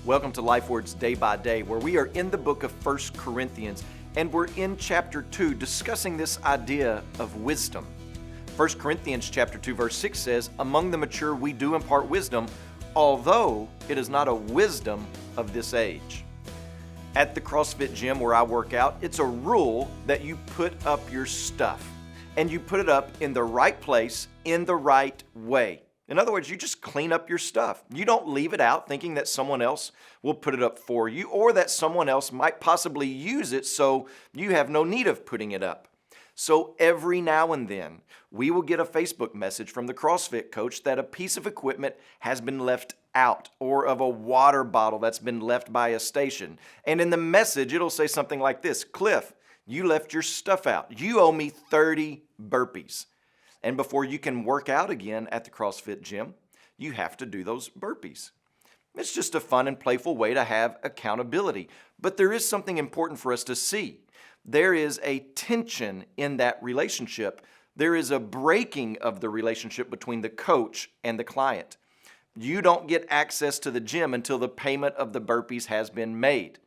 Welcome to Lifeword's Day by Day, where we are in the book of 1 Corinthians, and we're in chapter 2 discussing this idea of wisdom. 1 Corinthians chapter 2 verse 6 says, "Among the mature we do impart wisdom, although it is not a wisdom of this age." At the CrossFit gym where I work out, it's a rule that you put up your stuff, and you put it up in the right place, in the right way. In other words, you just clean up your stuff. You don't leave it out thinking that someone else will put it up for you or that someone else might possibly use it, so you have no need of putting it up. So every now and then, we will get a Facebook message from the CrossFit coach that a piece of equipment has been left out, or of a water bottle that's been left by a station. And in the message, it'll say something like this: "Cliff, you left your stuff out. You owe me 30 burpees. And before you can work out again at the CrossFit gym, you have to do those burpees." It's just a fun and playful way to have accountability. But there is something important for us to see. There is a tension in that relationship. There is a breaking of the relationship between the coach and the client. You don't get access to the gym until the payment of the burpees has been made.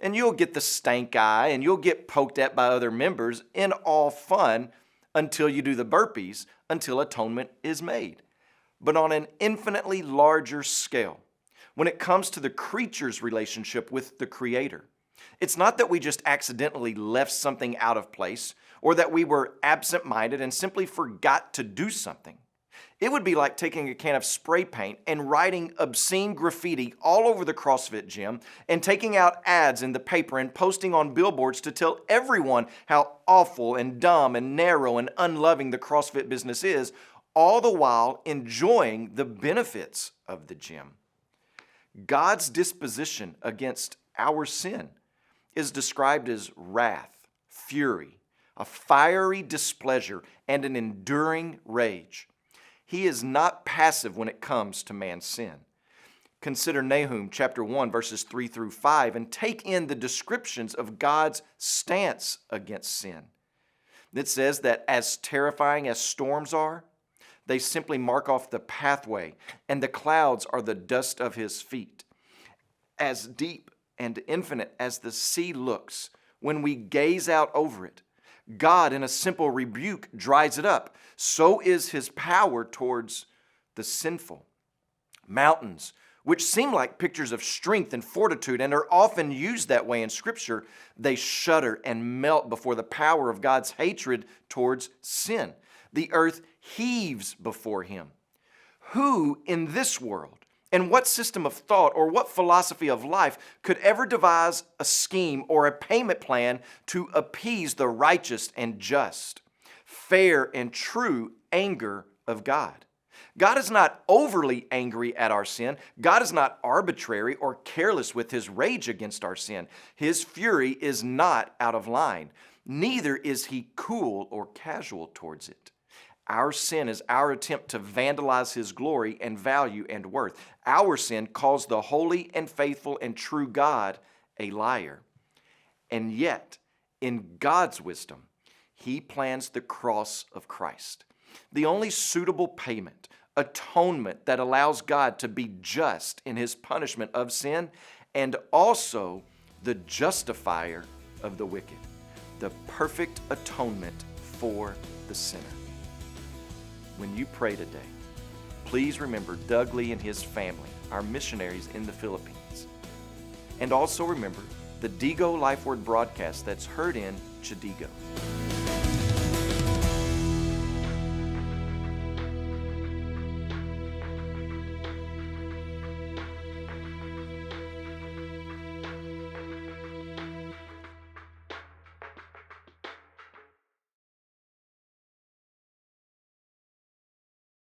And you'll get the stank eye and you'll get poked at by other members in all fun until you do the burpees, until atonement is made. But on an infinitely larger scale, when it comes to the creature's relationship with the Creator, it's not that we just accidentally left something out of place or that we were absent-minded and simply forgot to do something. It would be like taking a can of spray paint and writing obscene graffiti all over the CrossFit gym and taking out ads in the paper and posting on billboards to tell everyone how awful and dumb and narrow and unloving the CrossFit business is, all the while enjoying the benefits of the gym. God's disposition against our sin is described as wrath, fury, a fiery displeasure, and an enduring rage. He is not passive when it comes to man's sin. Consider Nahum chapter 1 verses 3 through 5 and take in the descriptions of God's stance against sin. It says that as terrifying as storms are, they simply mark off the pathway, and the clouds are the dust of his feet. As deep and infinite as the sea looks when we gaze out over it, God, in a simple rebuke, dries it up. So is his power towards the sinful. Mountains, which seem like pictures of strength and fortitude and are often used that way in Scripture, they shudder and melt before the power of God's hatred towards sin. The earth heaves before him. Who in this world, and what system of thought or what philosophy of life could ever devise a scheme or a payment plan to appease the righteous and just, fair and true anger of God? God is not overly angry at our sin. God is not arbitrary or careless with his rage against our sin. His fury is not out of line. Neither is he cool or casual towards it. Our sin is our attempt to vandalize his glory and value and worth. Our sin calls the holy and faithful and true God a liar. And yet, in God's wisdom, he plans the cross of Christ, the only suitable payment, atonement that allows God to be just in his punishment of sin, and also the justifier of the wicked, the perfect atonement for the sinner. When you pray today, please remember Doug Lee and his family, our missionaries in the Philippines. And also remember the Digo Lifeword broadcast that's heard in Chadigo.